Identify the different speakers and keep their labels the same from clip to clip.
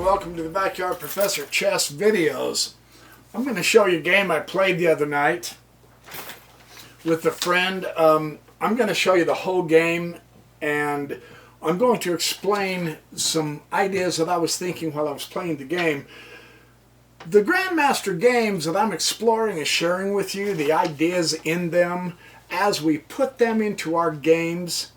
Speaker 1: welcome to the Backyard Professor Chess videos. I'm going to show you a game I played the other night with a friend. I'm going to show you the whole game, and I'm going to explain some ideas that I was thinking while I was playing the game. The Grandmaster games that I'm exploring and sharing with you, the ideas in them, as we put them into our games,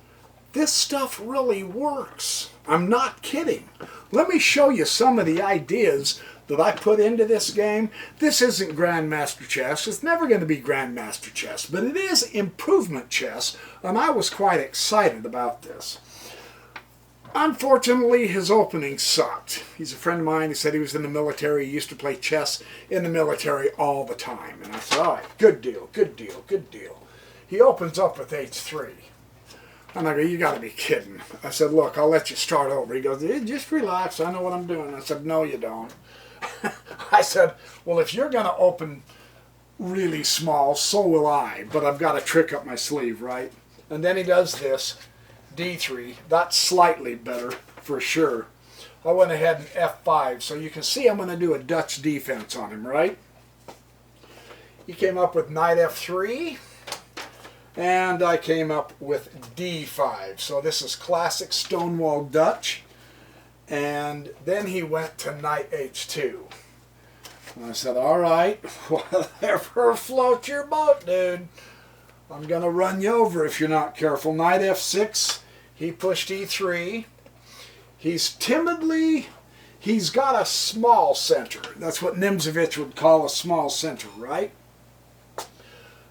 Speaker 1: this stuff really works. I'm not kidding. Let me show you some of the ideas that I put into this game. This isn't Grandmaster chess. It's never going to be Grandmaster chess, but it is improvement chess, and I was quite excited about this. Unfortunately, his opening sucked. He's a friend of mine. He said he was in the military. He used to play chess in the military all the time. And I said, all right, good deal, good deal, good deal. He opens up with h3. And I go, you got to be kidding. I said, look, I'll let you start over. He goes, just relax. I know what I'm doing. I said, no, you don't. I said, well, if you're going to open really small, so will I. But I've got a trick up my sleeve, right? And then he does this, d3. That's slightly better, for sure. I went ahead and f5. So you can see I'm going to do a Dutch defense on him, right? He came up with knight f3. And I came up with d5. So this is classic Stonewall Dutch. And then he went to knight h2. And I said, all right, whatever floats your boat, dude. I'm going to run you over if you're not careful. Knight f6. He pushed e3. He's got a small center. That's what Nimzovich would call a small center, right?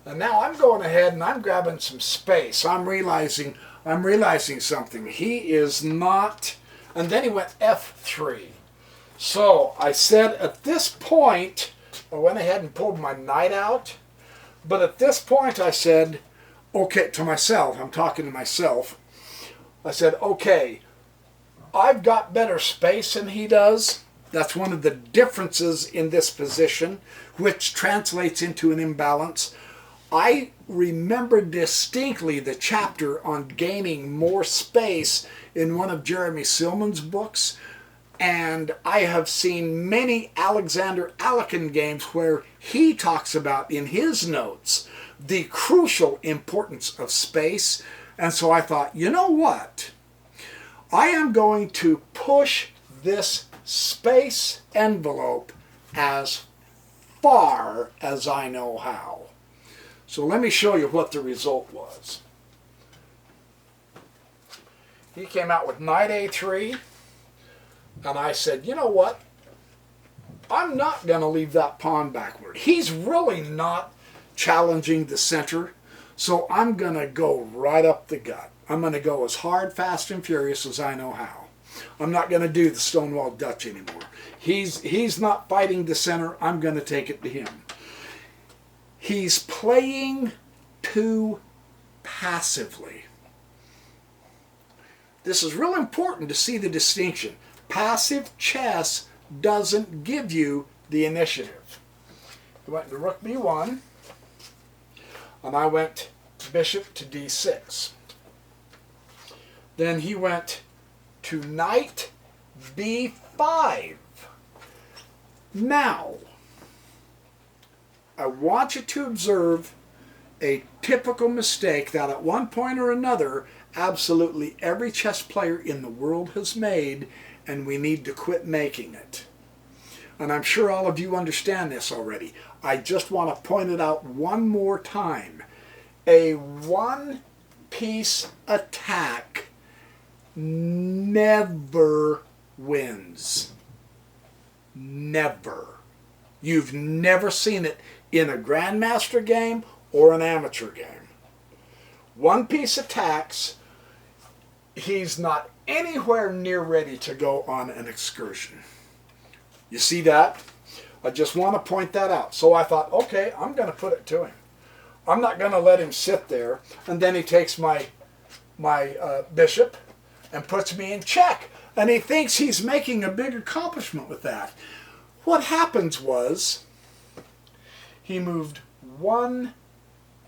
Speaker 1: And now I'm going ahead and I'm grabbing some space. I'm realizing something. He is not, and then he went f3. So I said at this point, I went ahead and pulled my knight out. But at this point I said, okay, to myself, I'm talking to myself. I said, okay, I've got better space than he does. That's one of the differences in this position, which translates into an imbalance. I remember distinctly the chapter on gaining more space in one of Jeremy Silman's books, and I have seen many Alexander Alekhine games where he talks about in his notes the crucial importance of space. And so I thought, you know what? I am going to push this space envelope as far as I know how. So let me show you what the result was. He came out with knight a3, and I said, you know what? I'm not going to leave that pawn backward. He's really not challenging the center, so I'm going to go right up the gut. I'm going to go as hard, fast, and furious as I know how. I'm not going to do the Stonewall Dutch anymore. He's not fighting the center. I'm going to take it to him. He's playing too passively. This is real important to see the distinction. Passive chess doesn't give you the initiative. He went to rook b1, and I went bishop to d6. Then he went to knight b5. Now, I want you to observe a typical mistake that at one point or another absolutely every chess player in the world has made, and we need to quit making it. And I'm sure all of you understand this already. I just want to point it out one more time. A one-piece attack never wins. Never. You've never seen it in a Grandmaster game or an amateur game. One-piece attacks, he's not anywhere near ready to go on an excursion. You see that? I just want to point that out. So I thought, okay, I'm going to put it to him. I'm not going to let him sit there, and then he takes my bishop and puts me in check. And he thinks he's making a big accomplishment with that. What happens was, he moved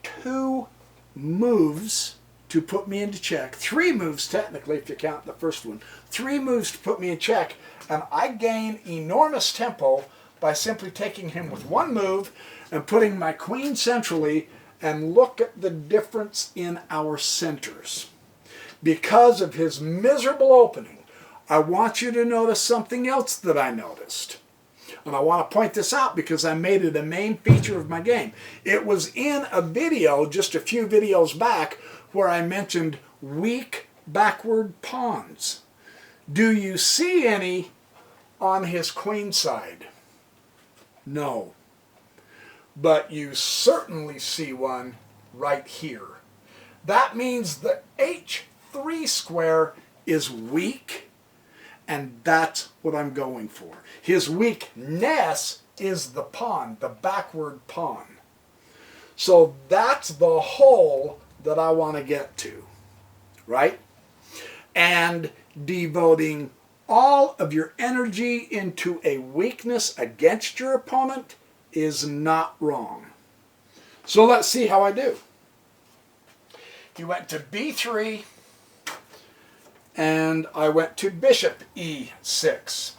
Speaker 1: 2 moves to put me into check. 3 moves technically if you count the first one. 3 moves to put me in check, and I gain enormous tempo by simply taking him with 1 move and putting my queen centrally, and look at the difference in our centers. Because of his miserable opening, I want you to notice something else that I noticed. And I want to point this out because I made it a main feature of my game. It was in a video just a few videos back where I mentioned weak backward pawns. Do you see any on his queen side? No. But you certainly see one right here. That means the H3 square is weak, and that's what I'm going for. His weakness is the pawn, the backward pawn. So that's the hole that I want to get to, right? And devoting all of your energy into a weakness against your opponent is not wrong. So let's see how I do. He went to B3, and I went to bishop E6.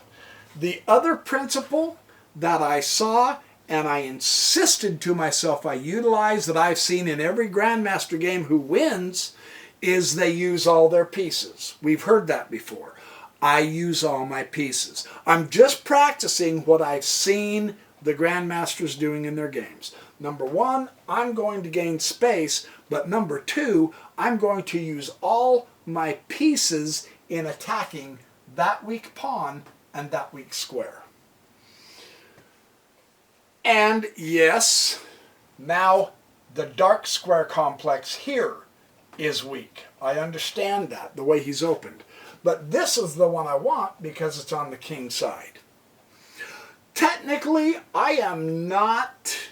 Speaker 1: The other principle that I saw, and I insisted to myself I utilize, that I've seen in every Grandmaster game who wins, is they use all their pieces. We've heard that before. I use all my pieces. I'm just practicing what I've seen the Grandmasters doing in their games. Number 1, I'm going to gain space, but number 2, I'm going to use all my pieces in attacking that weak pawn and that weak square. And yes, now the dark square complex here is weak. I understand that, the way he's opened. But this is the one I want because it's on the king side. Technically, I am not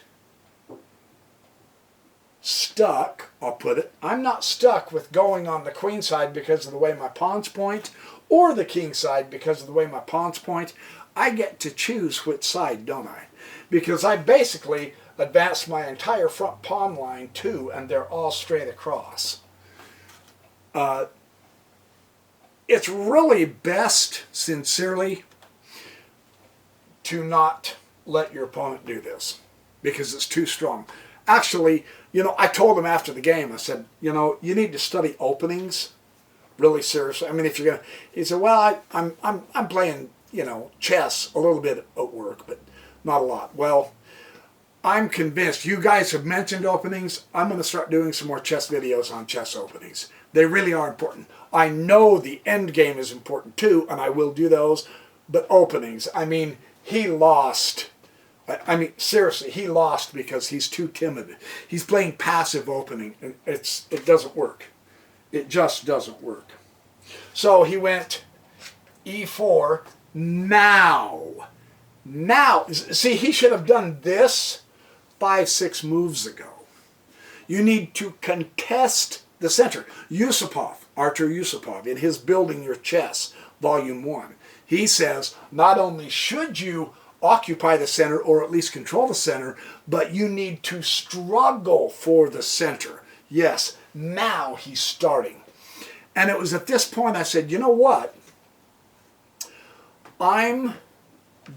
Speaker 1: stuck, I'll put it. I'm not stuck with going on the queen side because of the way my pawns point, or the king side because of the way my pawns point. I get to choose which side, don't I? Because I basically advanced my entire front pawn line too, and they're all straight across. It's really best, sincerely, to not let your opponent do this because it's too strong. Actually, you know, I told him after the game, I said, you know, you need to study openings really seriously. I mean, if you're going to, he said, well, I'm playing, you know, chess a little bit at work, but not a lot. Well, I'm convinced, you guys have mentioned openings. I'm going to start doing some more chess videos on chess openings. They really are important. I know the end game is important too, and I will do those, but openings, I mean, he lost. I mean, seriously, he lost because he's too timid. He's playing passive opening, and it doesn't work. It just doesn't work. So he went E4. Now, see, he should have done this 5-6 moves ago. You need to contest the center. Yusupov, Artur Yusupov, in his Building Your Chess, Volume 1, he says not only should you occupy the center, or at least control the center, but you need to struggle for the center. Yes, now he's starting. And it was at this point I said, you know what? I'm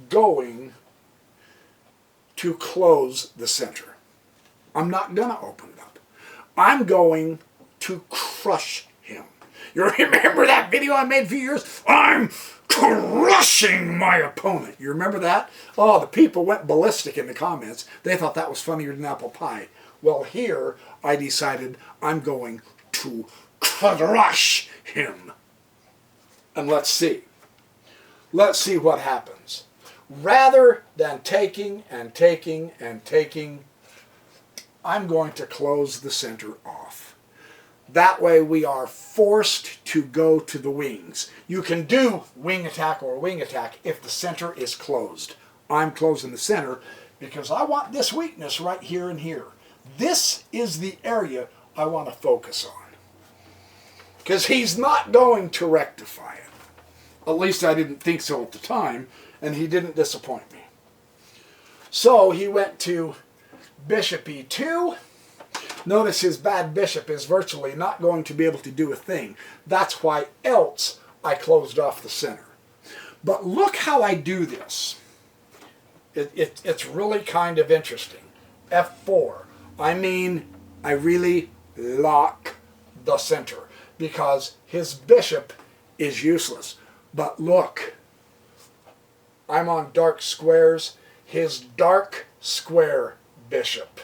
Speaker 1: going to close the center. I'm not going to open it up. I'm going to crush him. You remember that video I made a few years? I'm crushing my opponent. You remember that? Oh, the people went ballistic in the comments. They thought that was funnier than apple pie. Well, here I decided I'm going to crush him. And let's see. Let's see what happens. Rather than taking and taking and taking, I'm going to close the center off. That way we are forced to go to the wings. You can do wing attack or wing attack if the center is closed. I'm closing the center because I want this weakness right here and here. This is the area I want to focus on. Because he's not going to rectify it. At least I didn't think so at the time, and he didn't disappoint me. So he went to bishop e2. Notice his bad bishop is virtually not going to be able to do a thing. That's why else I closed off the center. But look how I do this. It's really kind of interesting. F4. I mean, I really lock the center because his bishop is useless. But look, I'm on dark squares. His dark square bishop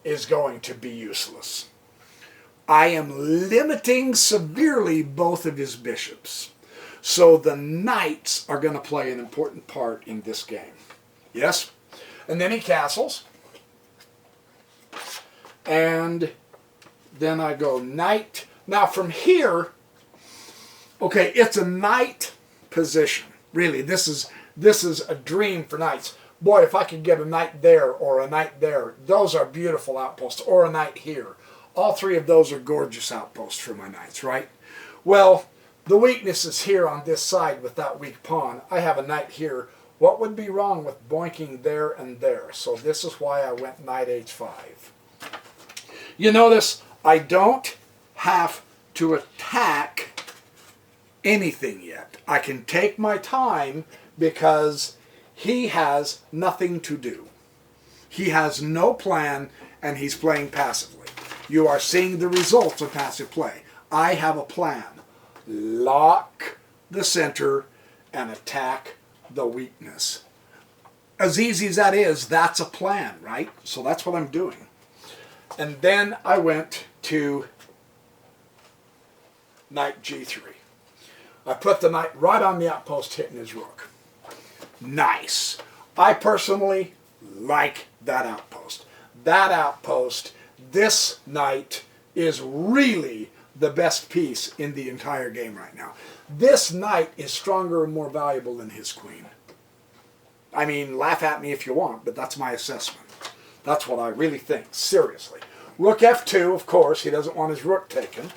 Speaker 1: is going to be useless. I am limiting severely both of his bishops. So the knights are going to play an important part in this game. Yes? And then he castles. And then I go knight. Now from here, okay, it's a knight position. Really, this is a dream for knights. Boy, if I could get a knight there or a knight there, those are beautiful outposts. Or a knight here. All three of those are gorgeous outposts for my knights, right? Well, the weakness is here on this side with that weak pawn. I have a knight here. What would be wrong with boinking there and there? So this is why I went knight h5. You notice I don't have to attack anything yet. I can take my time because he has nothing to do. He has no plan and he's playing passively. You are seeing the results of passive play. I have a plan. Lock the center and attack the weakness. As easy as that is, that's a plan, right? So that's what I'm doing. And then I went to knight g3. I put the knight right on the outpost hitting his rook. Nice. I personally like that outpost. That outpost, this knight is really the best piece in the entire game right now. This knight is stronger and more valuable than his queen. I mean, laugh at me if you want, but that's my assessment. That's what I really think, seriously. Rook f2, of course, he doesn't want his rook taken.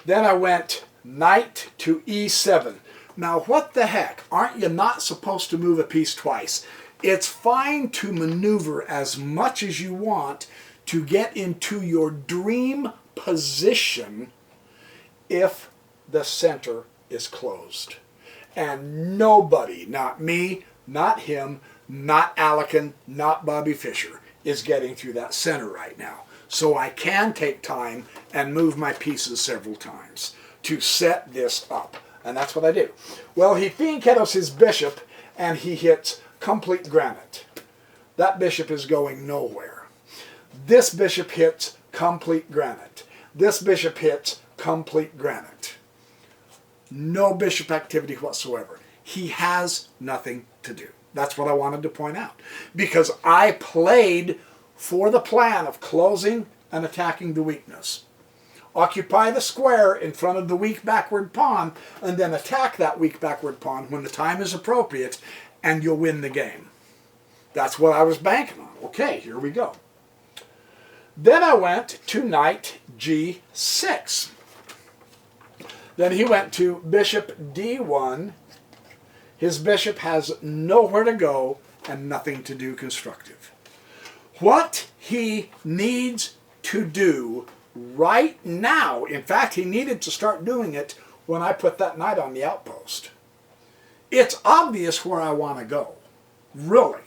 Speaker 1: Then I went knight to e7. Now, what the heck? Aren't you not supposed to move a piece twice? It's fine to maneuver as much as you want to get into your dream position if the center is closed. And nobody, not me, not him, not Alec, not Bobby Fischer, is getting through that center right now. So I can take time and move my pieces several times to set this up. And that's what I do. Well, he fianchettos his bishop and he hits complete granite. That bishop is going nowhere. This bishop hits complete granite. This bishop hits complete granite. No bishop activity whatsoever. He has nothing to do. That's what I wanted to point out. Because I played for the plan of closing and attacking the weakness. Occupy the square in front of the weak backward pawn and then attack that weak backward pawn when the time is appropriate and you'll win the game. That's what I was banking on. Okay, here we go. Then I went to knight g6. Then he went to bishop d1. His bishop has nowhere to go and nothing to do constructive. What he needs to do right now, in fact, he needed to start doing it when I put that knight on the outpost. It's obvious where I want to go. Really.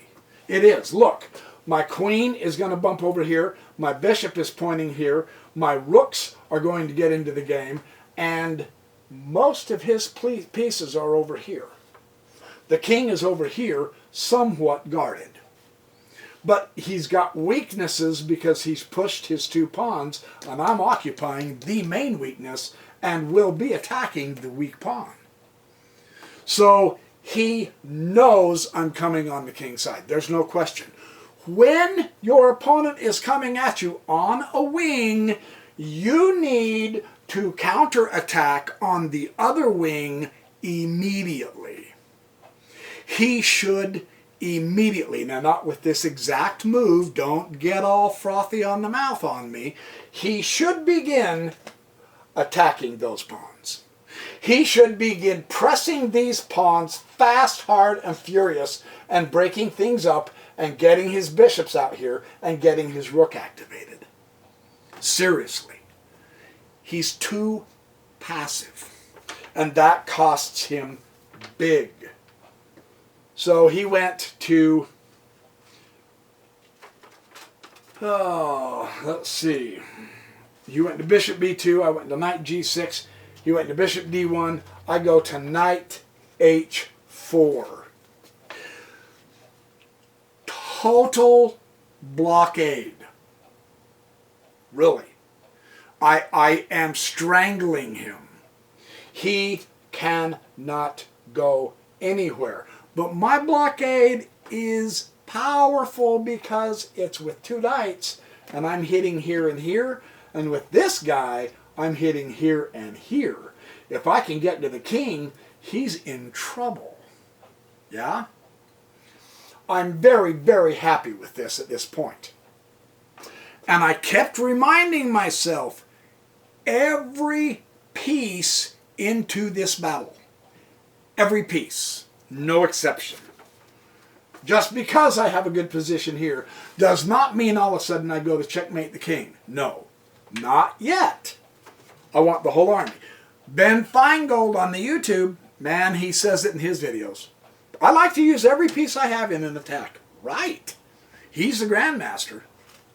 Speaker 1: It is. Look, my queen is going to bump over here. My bishop is pointing here. My rooks are going to get into the game. And most of his pieces are over here. The king is over here, somewhat guarded. But he's got weaknesses because he's pushed his two pawns, and I'm occupying the main weakness and will be attacking the weak pawn. So he knows I'm coming on the king's side. There's no question. When your opponent is coming at you on a wing, you need to counterattack on the other wing immediately. He should immediately, now not with this exact move, don't get all frothy on the mouth on me, he should begin attacking those pawns. He should begin pressing these pawns fast, hard, and furious and breaking things up and getting his bishops out here and getting his rook activated. Seriously. He's too passive. And that costs him big. So he went to, let's see. He went to bishop b2, I went to knight g6. He went to bishop d1. I go to knight h4. Total blockade. Really. I am strangling him. He cannot go anywhere. But my blockade is powerful because it's with two knights, and I'm hitting here and here. And with this guy, I'm hitting here and here. If I can get to the king, he's in trouble. Yeah? I'm very, very happy with this at this point. And I kept reminding myself, every piece into this battle. Every piece. No exception. Just because I have a good position here does not mean all of a sudden I go to checkmate the king. No. Not yet. I want the whole army. Ben Feingold on the YouTube, man, he says it in his videos. I like to use every piece I have in an attack. Right. He's the Grandmaster.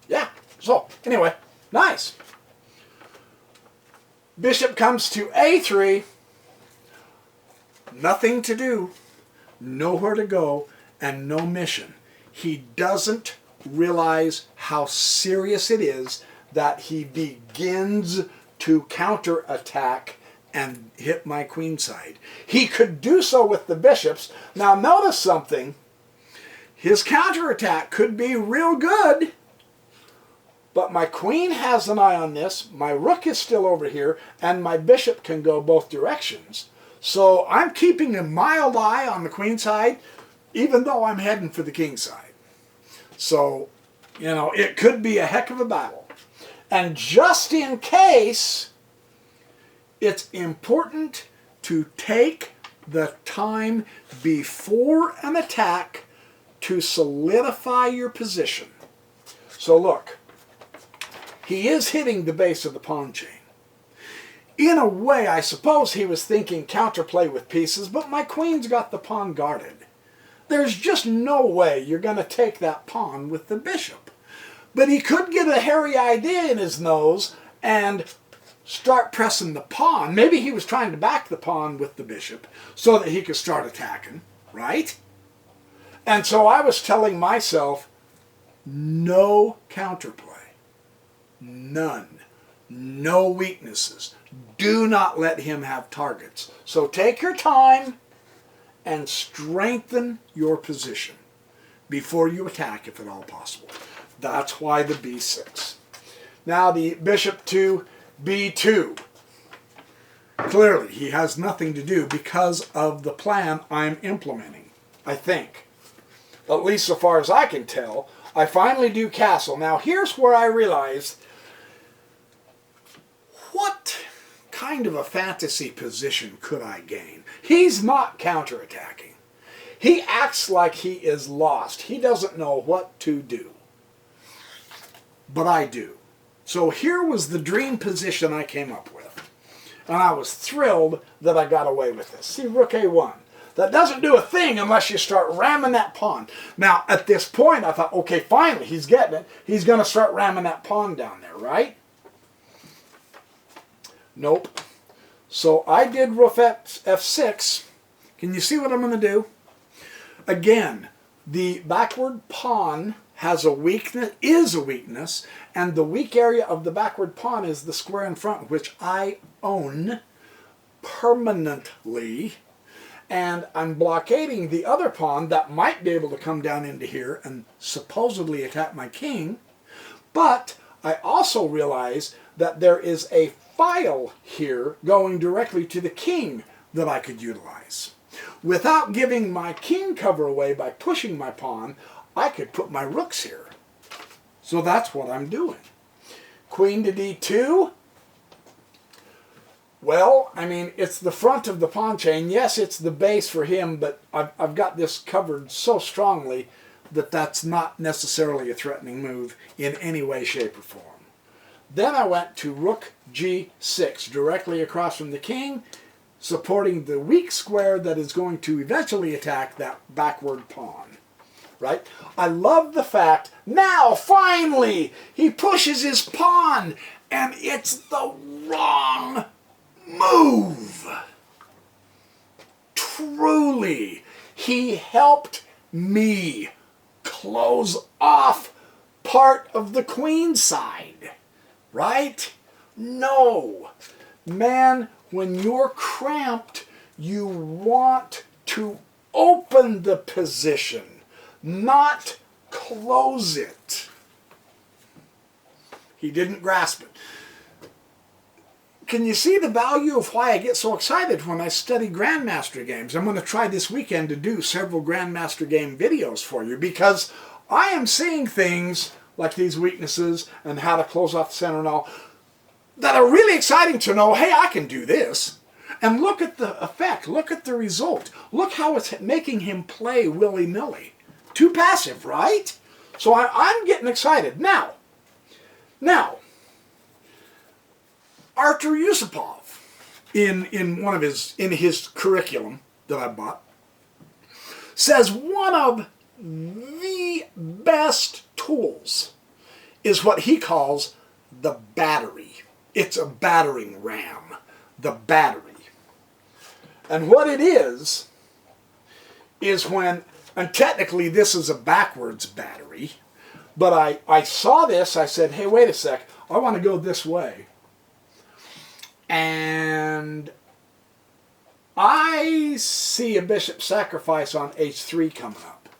Speaker 1: Yeah. So, anyway, nice. Bishop comes to a3. Nothing to do. Nowhere to go. And no mission. He doesn't realize how serious it is that he begins to counterattack and hit my queen side. He could do so with the bishops. Now notice something. His counterattack could be real good, but my queen has an eye on this, my rook is still over here, and my bishop can go both directions. So I'm keeping a mild eye on the queen side, even though I'm heading for the king side. So, you know, it could be a heck of a battle. And just in case, it's important to take the time before an attack to solidify your position. So look, he is hitting the base of the pawn chain. In a way, I suppose he was thinking counterplay with pieces, but my queen's got the pawn guarded. There's just no way you're going to take that pawn with the bishop. But he could get a hairy idea in his nose and start pressing the pawn. Maybe he was trying to back the pawn with the bishop so that he could start attacking, right? And so I was telling myself, no counterplay. None. No weaknesses. Do not let him have targets. So take your time and strengthen your position before you attack, if at all possible. That's why the b6. Now the bishop to b2. Clearly, he has nothing to do because of the plan I'm implementing, I think. At least so far as I can tell. I finally do castle. Now here's where I realized, what kind of a fantasy position could I gain? He's not counterattacking. He acts like he is lost. He doesn't know what to do. But I do. So here was the dream position I came up with. And I was thrilled that I got away with this. See, rook a1. That doesn't do a thing unless you start ramming that pawn. Now, at this point, I thought, okay, finally, he's getting it. He's going to start ramming that pawn down there, right? Nope. So I did rook f6. Can you see what I'm going to do? Again, the backward pawn has a weakness, and the weak area of the backward pawn is the square in front, which I own permanently. And I'm blockading the other pawn that might be able to come down into here and supposedly attack my king. But I also realize that there is a file here going directly to the king that I could utilize. Without giving my king cover away by pushing my pawn, I could put my rooks here. So that's what I'm doing. Queen to d2. Well, I mean, it's the front of the pawn chain. Yes, it's the base for him, but I've got this covered so strongly that that's not necessarily a threatening move in any way, shape, or form. Then I went to rook g6, directly across from the king, supporting the weak square that is going to eventually attack that backward pawn. Right? I love the fact, now finally, he pushes his pawn, and it's the wrong move. Truly, he helped me close off part of the queen side. Right? No. Man, when you're cramped, you want to open the position, not close it. He didn't grasp it. Can you see the value of why I get so excited when I study Grandmaster games? I'm going to try this weekend to do several Grandmaster game videos for you, because I am seeing things like these weaknesses and how to close off the center and all that are really exciting to know, hey, I can do this. And look at the effect. Look at the result. Look how it's making him play willy-nilly. Too passive, right? So I'm getting excited. Now, Artur Yusupov, in his curriculum that I bought, says one of the best tools is what he calls the battery. It's a battering ram, the battery. And what it is when, and technically this is a backwards battery, but I saw this, I said, hey, wait a sec, I want to go this way. And I see a bishop sacrifice on h3 coming up,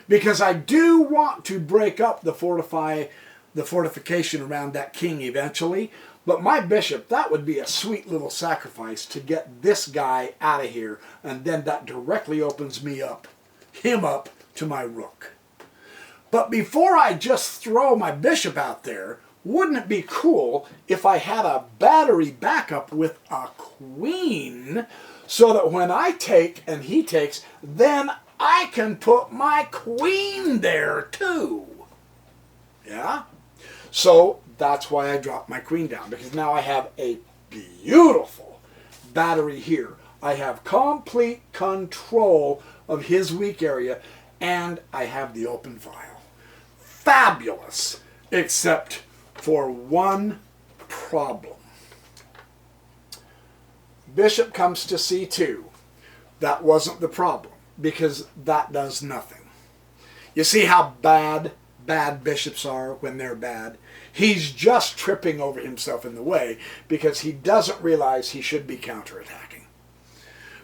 Speaker 1: because I do want to break up the fortification around that king eventually. But my bishop, that would be a sweet little sacrifice to get this guy out of here, and then that directly opens him up to my rook. But before I just throw my bishop out there, wouldn't it be cool if I had a battery backup with a queen, so that when I take and he takes, then I can put my queen there too? Yeah? So that's why I dropped my queen down, because now I have a beautiful battery here. I have complete control of his weak area, and I have the open file. Fabulous, except for one problem. Bishop comes to c2. That wasn't the problem, because that does nothing. You see how bad bishops are when they're bad? He's just tripping over himself in the way because he doesn't realize he should be counterattacking.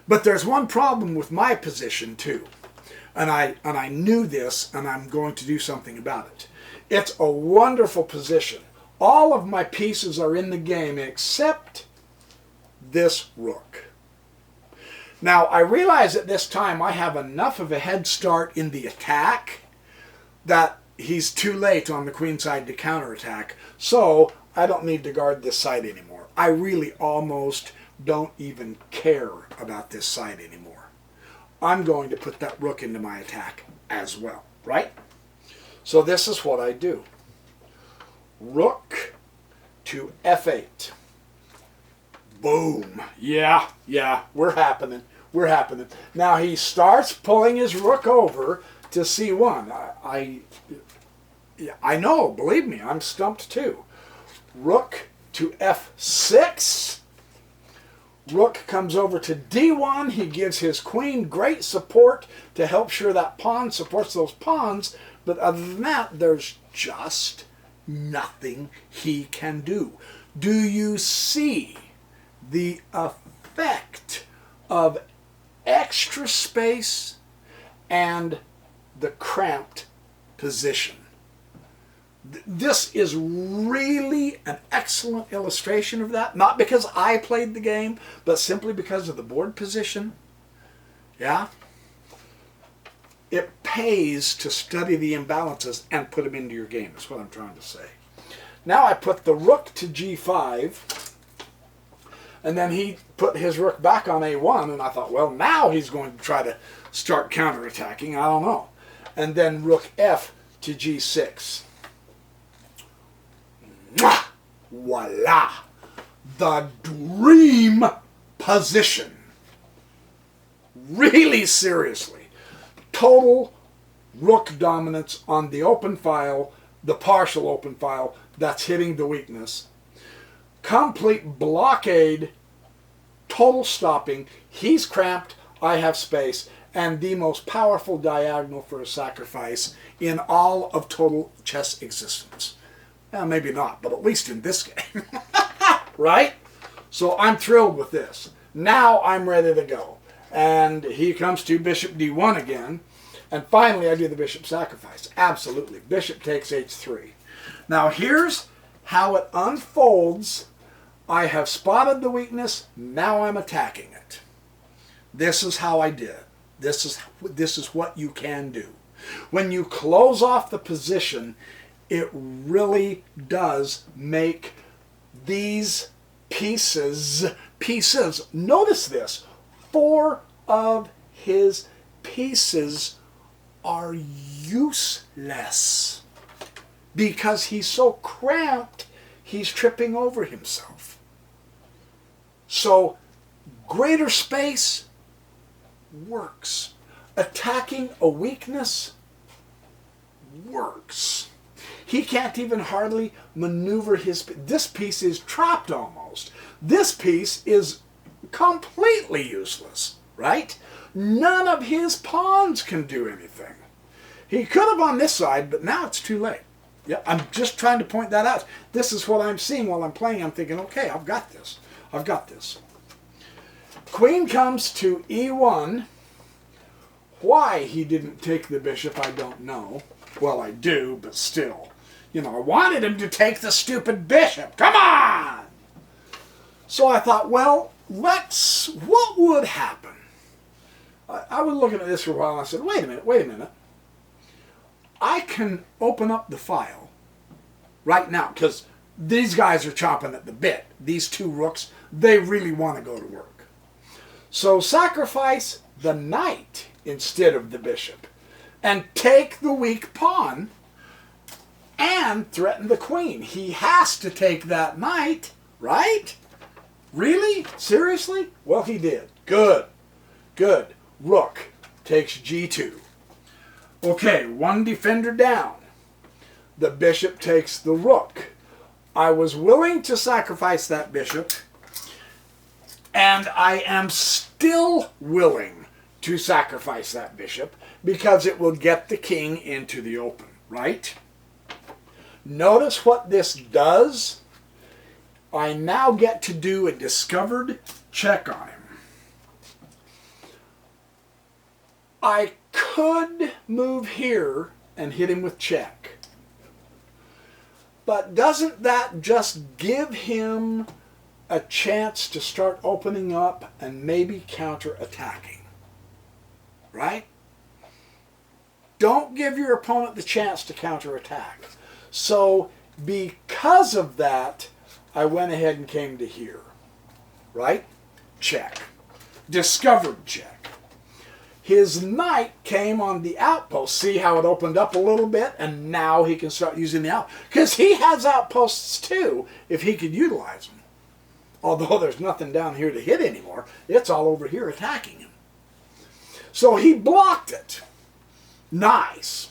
Speaker 1: But there's one problem with my position too. And I knew this, and I'm going to do something about it. It's a wonderful position. All of my pieces are in the game except this rook. Now, I realize at this time I have enough of a head start in the attack that he's too late on the queen side to counterattack, so I don't need to guard this side anymore. I really almost don't even care about this side anymore. I'm going to put that rook into my attack as well, right? So this is what I do. Rook to f8. Boom. Yeah, we're happening. We're happening. Now he starts pulling his rook over to c1. I know, believe me, I'm stumped too. Rook to f6. Rook comes over to d1. He gives his queen great support to help sure that pawn supports those pawns. But other than that, there's just nothing he can do. Do you see the effect of extra space and the cramped position? This is really an excellent illustration of that. Not because I played the game, but simply because of the board position. Yeah? It pays to study the imbalances and put them into your game. That's what I'm trying to say. Now I put the rook to g5. And then he put his rook back on a1. And I thought, well, now he's going to try to start counterattacking. I don't know. And then rook f to g6. Mwah! voila, the dream position. Really seriously, total rook dominance on the open file, the partial open file that's hitting the weakness. Complete blockade, total stopping. He's cramped, I have space, and the most powerful diagonal for a sacrifice in all of total chess existence. Well, maybe not, but at least in this game. Right? So I'm thrilled with this. Now I'm ready to go. And he comes to bishop d1 again. And finally I do the bishop sacrifice. Absolutely. Bishop takes h3. Now here's how it unfolds. I have spotted the weakness. Now I'm attacking it. This is how I did it. This is what you can do. When you close off the position, it really does make these pieces. Notice this. 4 of his pieces are useless because he's so cramped, he's tripping over himself. So greater space works. Attacking a weakness works. He can't even hardly maneuver his... This piece is trapped almost. This piece is completely useless, right? None of his pawns can do anything. He could have on this side, but now it's too late. Yeah, I'm just trying to point that out. This is what I'm seeing while I'm playing. I'm thinking, okay, I've got this. I've got this. Queen comes to e1. Why he didn't take the bishop, I don't know. Well, I do, but still. You know, I wanted him to take the stupid bishop. Come on! So I thought, well, what would happen? I was looking at this for a while and I said, wait a minute. I can open up the file right now because these guys are chomping at the bit. These two rooks, they really want to go to work. So sacrifice the knight instead of the bishop and take the weak pawn and threaten the queen. He has to take that knight, right? Really? Seriously? Well, he did. Good. Good. Rook takes g2. Okay, one defender down. The bishop takes the rook. I was willing to sacrifice that bishop, and I am still willing to sacrifice that bishop because it will get the king into the open, right? Notice what this does. I now get to do a discovered check on him. I could move here and hit him with check. But doesn't that just give him a chance to start opening up and maybe counter-attacking? Right? Don't give your opponent the chance to counterattack. So because of that, I went ahead and came to here. Right? Check. Discovered check. His knight came on the outpost. See how it opened up a little bit? And now he can start using the outpost. Because he has outposts too, if he could utilize them. Although there's nothing down here to hit anymore. It's all over here attacking him. So he blocked it. Nice.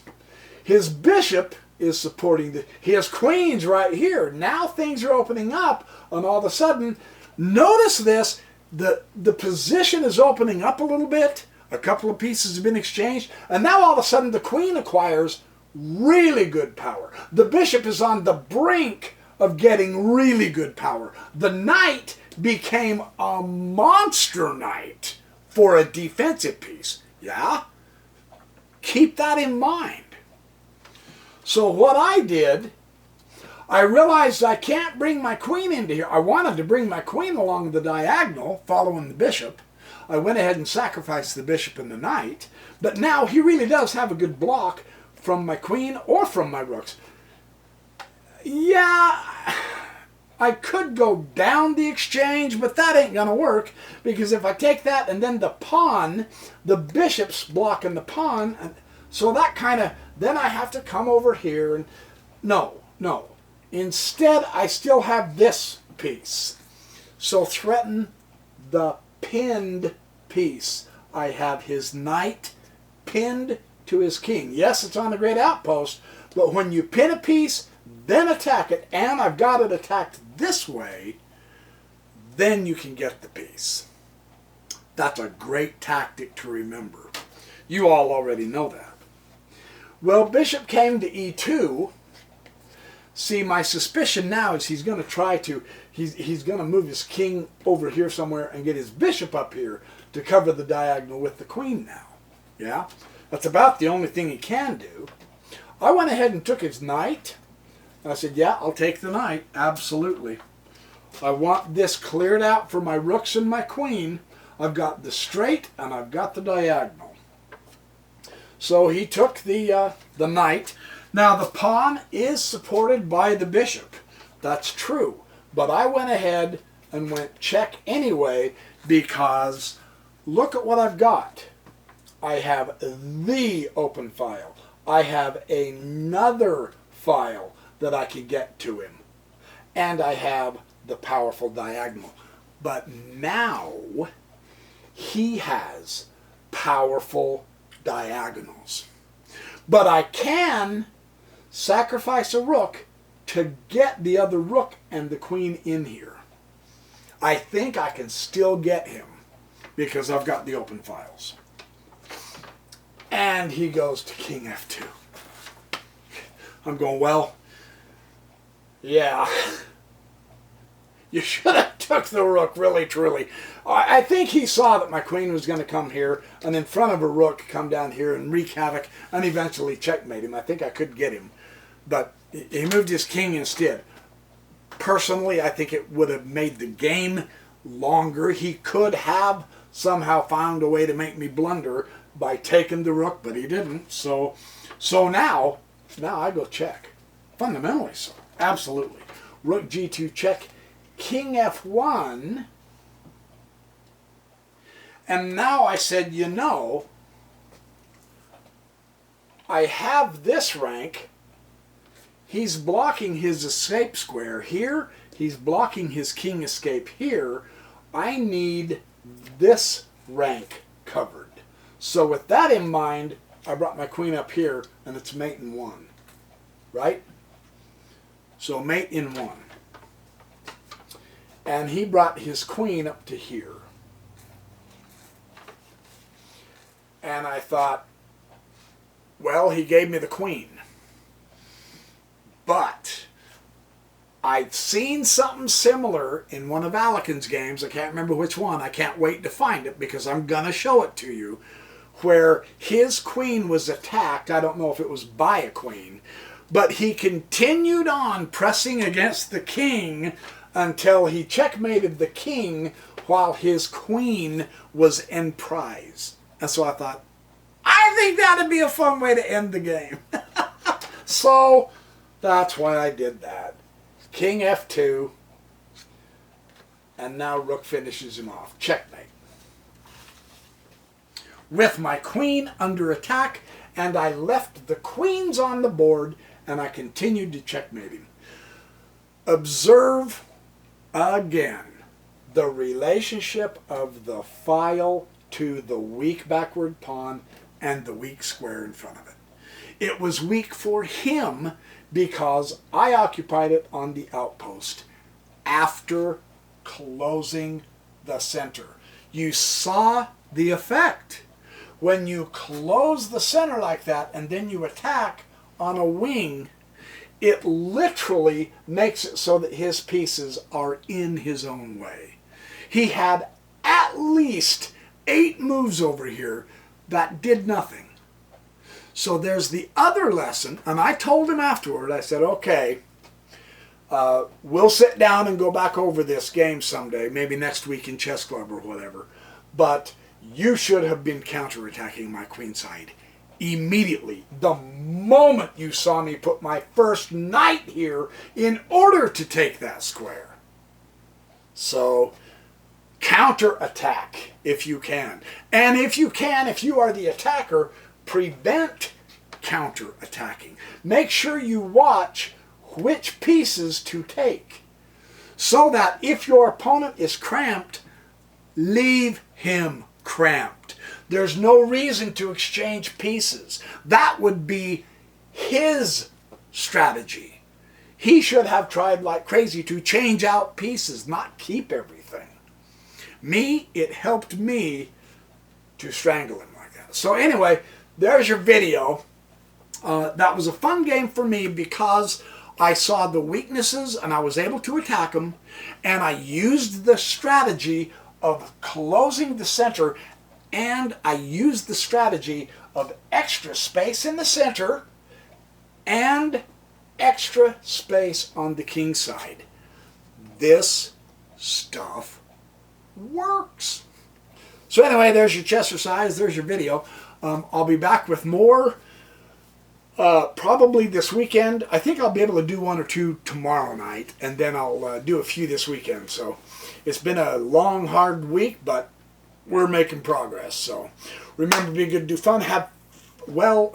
Speaker 1: His bishop is supporting the... He has queens right here. Now things are opening up. And all of a sudden, notice this. The position is opening up a little bit. A couple of pieces have been exchanged, and now all of a sudden the queen acquires really good power. The bishop is on the brink of getting really good power. The knight became a monster knight for a defensive piece. Yeah? Keep that in mind. So what I did, I realized I can't bring my queen into here. I wanted to bring my queen along the diagonal, following the bishop. I went ahead and sacrificed the bishop and the knight, but now he really does have a good block from my queen or from my rooks. Yeah, I could go down the exchange, but that ain't going to work, because if I take that and then the pawn, the bishop's blocking the pawn, so that kind of, then I have to come over here and, no. Instead, I still have this piece. So threaten the pinned piece. I have his knight pinned to his king. Yes, it's on the great outpost, but when you pin a piece, then attack it, and I've got it attacked this way, then you can get the piece. That's a great tactic to remember. You all already know that. Well, bishop came to e2. See, my suspicion now is he's going to try to, he's going to move his king over here somewhere and get his bishop up here to cover the diagonal with the queen now. Yeah? That's about the only thing he can do. I went ahead and took his knight. I said, yeah, I'll take the knight. Absolutely. I want this cleared out for my rooks and my queen. I've got the straight and I've got the diagonal. So he took the knight. Now the pawn is supported by the bishop. That's true. But I went ahead and went check anyway because look at what I've got. I have the open file. I have another file that I can get to him. And I have the powerful diagonal. But now he has powerful diagonals. But I can sacrifice a rook to get the other rook and the queen in here. I think I can still get him because I've got the open files. And he goes to king f2. I'm going, well, yeah. You should have took the rook, really, truly. I think he saw that my queen was going to come here and in front of a rook come down here and wreak havoc and eventually checkmate him. I think I could get him. But he moved his king instead. Personally, I think it would have made the game longer. He could have somehow found a way to make me blunder by taking the rook, but he didn't. So now I go check. Fundamentally so. Absolutely. Rook g2 check. King f1. And now I said, you know, I have this rank. He's blocking his escape square here. He's blocking his king escape here. I need this rank covered. So with that in mind, I brought my queen up here, and it's mate in 1. Right? So mate in 1. And he brought his queen up to here. And I thought, well, he gave me the queen. But I'd seen something similar in one of Alekin's games. I can't remember which one. I can't wait to find it because I'm going to show it to you. Where his queen was attacked. I don't know if it was by a queen. But he continued on pressing against the king until he checkmated the king while his queen was in prize. And so I thought, I think that'd be a fun way to end the game. So that's why I did that. King f2. And now rook finishes him off. Checkmate. With my queen under attack, and I left the queens on the board, and I continued to checkmate him. Observe again the relationship of the file to the weak backward pawn and the weak square in front of it. It was weak for him because I occupied it on the outpost after closing the center. You saw the effect. When you close the center like that and then you attack on a wing, it literally makes it so that his pieces are in his own way. He had at least 8 moves over here that did nothing. So there's the other lesson, and I told him afterward, I said, okay, we'll sit down and go back over this game someday, maybe next week in Chess Club or whatever, but you should have been counterattacking my queenside immediately, the moment you saw me put my first knight here in order to take that square. So counterattack if you can. And if you can, if you are the attacker, prevent counterattacking. Make sure you watch which pieces to take, so that if your opponent is cramped, leave him cramped. There's no reason to exchange pieces. That would be his strategy. He should have tried like crazy to change out pieces, not keep everything. Me, it helped me to strangle him like that. So anyway, there's your video. That was a fun game for me because I saw the weaknesses and I was able to attack them, and I used the strategy of closing the center, and I used the strategy of extra space in the center and extra space on the king side. This stuff works. So anyway, there's your chess exercise, there's your video. I'll be back with more probably this weekend. I think I'll be able to do one or two tomorrow night, and then I'll do a few this weekend. So it's been a long, hard week, but we're making progress. So remember, be good, do fun, have well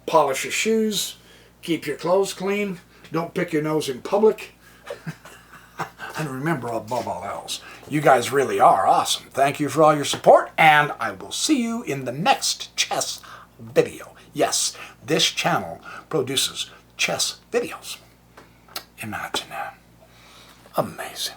Speaker 1: polish your shoes, keep your clothes clean, don't pick your nose in public, and remember, above all else, you guys really are awesome. Thank you for all your support, and I will see you in the next chess video. Yes, this channel produces chess videos. Imagine that. Amazing.